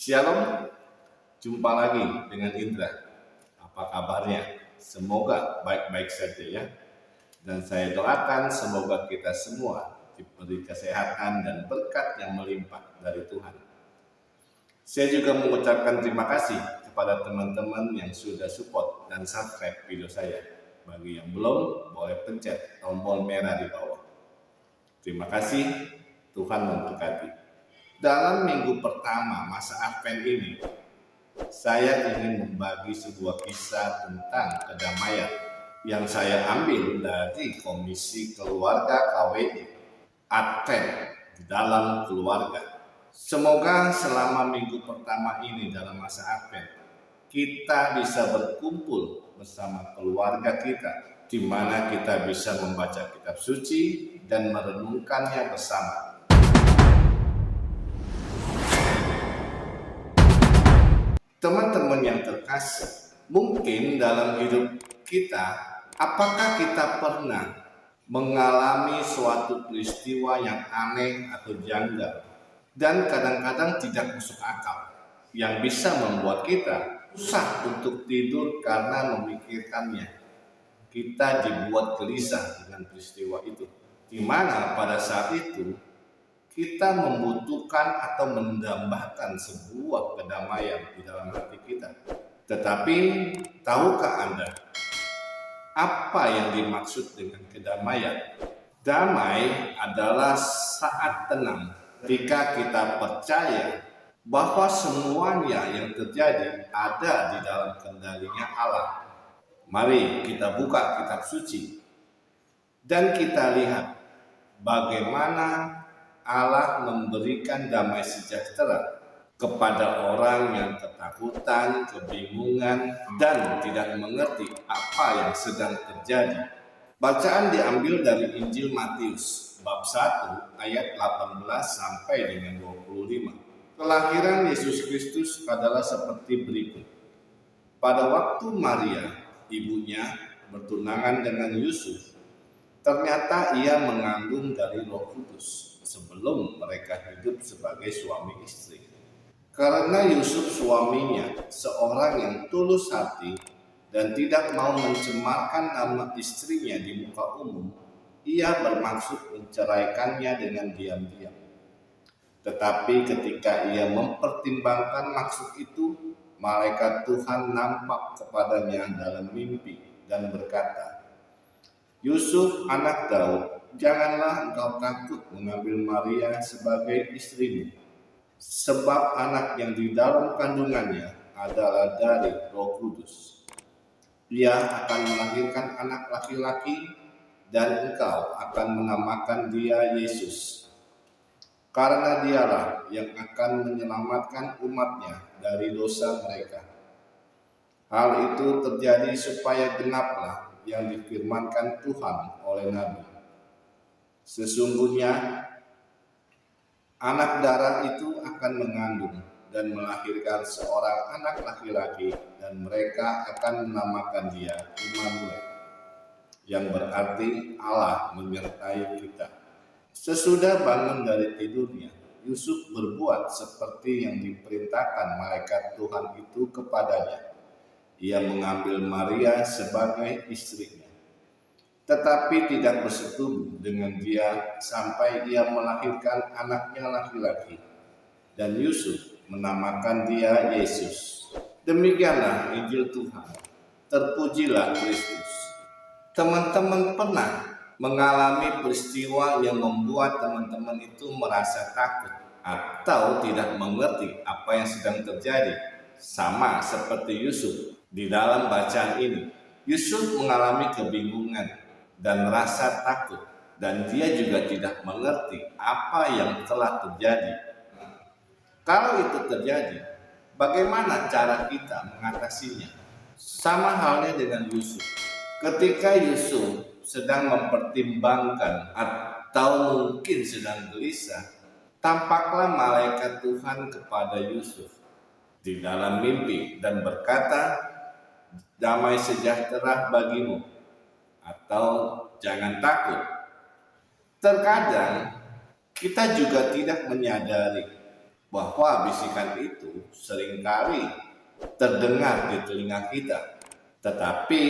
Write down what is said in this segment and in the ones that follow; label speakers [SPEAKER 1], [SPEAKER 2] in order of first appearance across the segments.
[SPEAKER 1] Shalom, jumpa lagi dengan Indra. Apa kabarnya? Semoga baik-baik saja ya. Dan saya doakan semoga kita semua diberi kesehatan dan berkat yang melimpah dari Tuhan. Saya juga mengucapkan terima kasih kepada teman-teman yang sudah support dan subscribe video saya. Bagi yang belum, boleh pencet tombol merah di bawah. Terima kasih, Tuhan memberkati. Dalam minggu pertama masa Advent ini, saya ingin membagi sebuah kisah tentang kedamaian yang saya ambil dari Komisi Keluarga KWI, Advent di dalam keluarga. Semoga selama minggu pertama ini dalam masa Advent, kita bisa berkumpul bersama keluarga kita, di mana kita bisa membaca kitab suci dan merenungkannya bersama. Teman-teman yang terkasih, mungkin dalam hidup kita, apakah kita pernah mengalami suatu peristiwa yang aneh atau janggal dan kadang-kadang tidak masuk akal, yang bisa membuat kita susah untuk tidur karena memikirkannya. Kita dibuat gelisah dengan peristiwa itu, di mana pada saat itu kita membutuhkan atau mendambakan sebuah kedamaian di dalam hati kita. Tetapi tahukah Anda apa yang dimaksud dengan kedamaian? Damai adalah saat tenang ketika kita percaya bahwa semuanya yang terjadi ada di dalam kendalinya Allah. Mari kita buka kitab suci dan kita lihat bagaimana Allah memberikan damai sejahtera kepada orang yang ketakutan, kebingungan, dan tidak mengerti apa yang sedang terjadi. Bacaan diambil dari Injil Matius, bab 1, ayat 18 sampai dengan 25. Kelahiran Yesus Kristus adalah seperti berikut. Pada waktu Maria, ibunya, bertunangan dengan Yusuf, ternyata ia mengandung dari Roh Kudus sebelum mereka hidup sebagai suami istri. Karena Yusuf suaminya seorang yang tulus hati dan tidak mau mencemarkan nama istrinya di muka umum, ia bermaksud menceraikannya dengan diam-diam. Tetapi ketika ia mempertimbangkan maksud itu, malaikat Tuhan nampak kepadanya dalam mimpi dan berkata, "Yusuf, anak Daud, janganlah engkau takut mengambil Maria sebagai istrimu, sebab anak yang di dalam kandungannya adalah dari Roh Kudus. Ia akan melahirkan anak laki-laki dan engkau akan menamakan dia Yesus, karena dialah yang akan menyelamatkan umatnya dari dosa mereka. Hal itu terjadi supaya genaplah yang difirmankan Tuhan oleh Nabi. Sesungguhnya anak darah itu akan mengandung dan melahirkan seorang anak laki-laki, dan mereka akan menamakan dia Immanuel, yang berarti Allah menyertai kita." Sesudah bangun dari tidurnya, Yusuf berbuat seperti yang diperintahkan malaikat Tuhan itu kepadanya. Ia mengambil Maria sebagai istrinya, tetapi tidak bersetubuh dengan dia sampai ia melahirkan anaknya laki-laki, dan Yusuf menamakan dia Yesus. Demikianlah Injil Tuhan. Terpujilah Kristus. Teman-teman pernah mengalami peristiwa yang membuat teman-teman itu merasa takut atau tidak mengerti apa yang sedang terjadi, sama seperti Yusuf di dalam bacaan ini. Yusuf mengalami kebingungan dan rasa takut, dan dia juga tidak mengerti apa yang telah terjadi. Kalau itu terjadi, bagaimana cara kita mengatasinya? Sama halnya dengan Yusuf. Ketika Yusuf sedang mempertimbangkan atau mungkin sedang gelisah, tampaklah malaikat Tuhan kepada Yusuf di dalam mimpi dan berkata, "Damai sejahtera bagimu," atau "Jangan takut." Terkadang kita juga tidak menyadari bahwa bisikan itu seringkali terdengar di telinga kita, tetapi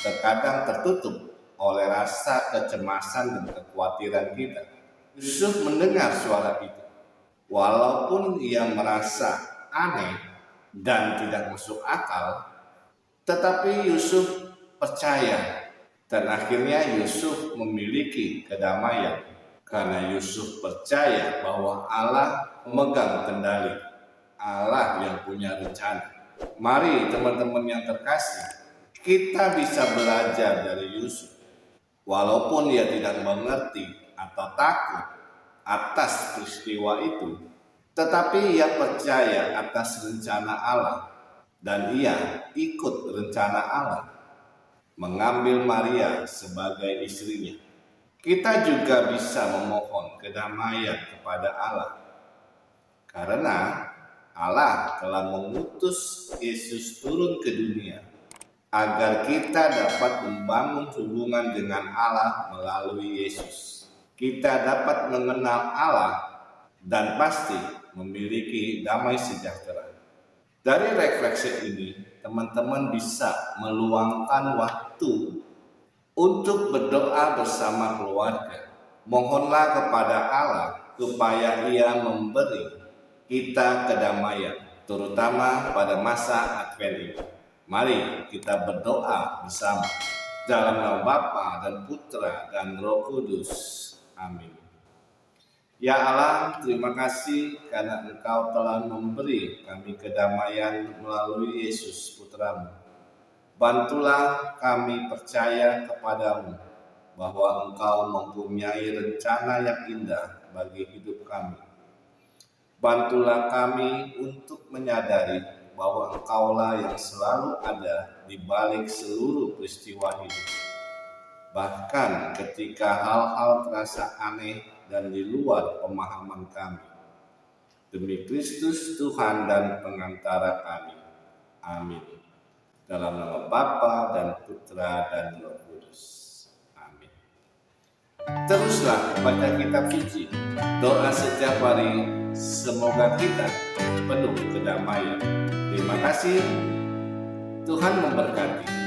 [SPEAKER 1] terkadang tertutup oleh rasa kecemasan dan kekhawatiran kita. Yusuf mendengar suara itu, walaupun ia merasa aneh dan tidak masuk akal, tetapi Yusuf percaya, dan akhirnya Yusuf memiliki kedamaian karena Yusuf percaya bahwa Allah memegang kendali, Allah yang punya rencana. Mari teman-teman yang terkasih, kita bisa belajar dari Yusuf. Walaupun ia tidak mengerti atau takut atas peristiwa itu, tetapi ia percaya atas rencana Allah dan ia ikut rencana Allah mengambil Maria sebagai istrinya. Kita juga bisa memohon kedamaian kepada Allah karena Allah telah mengutus Yesus turun ke dunia agar kita dapat membangun hubungan dengan Allah melalui Yesus. Kita dapat mengenal Allah dan pasti memiliki damai sejahtera. Dari refleksi ini, teman-teman bisa meluangkan waktu untuk berdoa bersama keluarga. Mohonlah kepada Allah supaya Ia memberi kita kedamaian, terutama pada masa Advent ini. Mari kita berdoa bersama. Dalam nama Bapa dan Putra dan Roh Kudus. Amin. Ya Allah, terima kasih karena Engkau telah memberi kami kedamaian melalui Yesus Putramu. Bantulah kami percaya kepadamu bahwa Engkau mempunyai rencana yang indah bagi hidup kami. Bantulah kami untuk menyadari bahwa Engkaulah yang selalu ada di balik seluruh peristiwa hidup. Bahkan ketika hal-hal terasa aneh dan di luar pemahaman kami. Demi Kristus Tuhan dan pengantara kami. Amin. Dalam nama Bapa dan Putra dan Roh Kudus. Amin. Teruslah baca kitab suci. Doa setiap hari, semoga kita penuh kedamaian. Terima kasih. Tuhan memberkati.